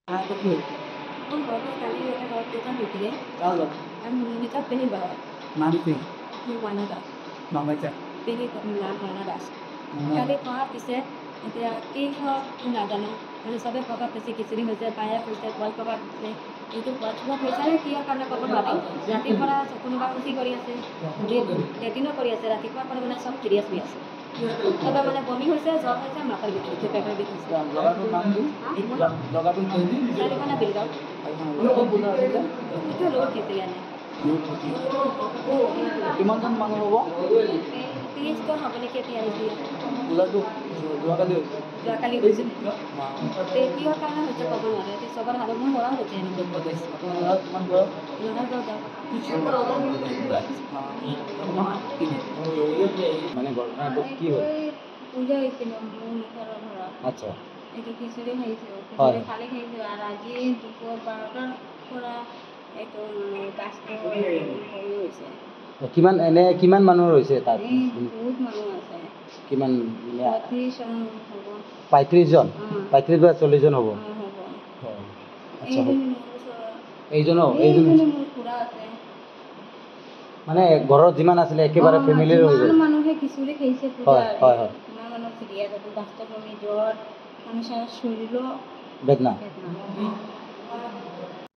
তো কি হয়েছে? ওর বাবা কালি একটা রড দোকান বিক্রি কার লোক? আর নিকা পেনি বাবা নাম কি? মানাদা মামাইচা পেনি নাম মানাদাস কালি কোৱাৰ পিছে এতিয়া কি হওক নাজানো মানে চবে ক'ৰবাত বেছি খিচিৰি হৈছে পায়ে হৈছে বইল ক'ৰবাত হৈছে এইটো কিবা হৈছে কিহৰ কাৰণে ক'ব নোৱাৰি ৰাতিৰ পৰা কোনোবা উঠি কৰি আছে লেটিনো কৰি আছে ৰাতিপুৱাৰ পৰা মানে চব চিৰিয়াছ হৈ আছে চবে মানে বমি হৈছে জ্বৰ হৈছে মাথাৰ বিষ হৈছে পেটৰ বিষ হৈছে জগাটোৰ নাম কি? জগাটোৰ কি? চাৰিখনে বিলগাঁও ক'ত বুজা আছিলে? এইটো লগত খিচিৰি আনে কিমানজন মানুহ হ'ব? 30জন হ'ব নেকি এতিয়া আহিছে পূজাটো যোৱাকালি হৈছে। যোৱাকালি গৈছিল কিহৰ কাৰণে হৈছে ক'ব নোৱাৰে এতিয়া চবৰ হালত মোৰ ল'ৰাও হৈছে এনেকৈ আপোনাৰ ল'ৰা কিমান বয়স? ল'ৰাৰ যাওঁ মানে ঘটনাটো কি হ'ল? পূজা হৈছিল মোৰ মুখৰ ঘৰত আচ্ছা এইটো খিচিৰি খাইছোঁ হয়। খিচিৰি খালি খাইছোঁ আৰু আজি দুপৰ 12টাৰ পৰা এইটো মানে গাছটো হেৰি হৈছে কিমান মানুহৰ হৈছে তাত? এই বহুত মানুহ আছে কিমান 35জন হ'ব 35জন? অঁ 35 বা 40জন হ'ব? অঁ হ'ব হয় আচ্ছা এইজনী মোৰ ওচৰৰ এইজন এইজনী মোৰ খুৰা আছে মানে ঘৰত যিমান আছিলে একেবাৰে ফেমিলিৰ হৈ গ'ল? যিমান মানুহে খিচিৰি খাইছে হয় পূজা হয় হয় ইমান মানুহ চিৰিয়াছ আছে গাছটো কমি জ্বৰ মানুহ শৰীৰৰ বেদনা বেদনা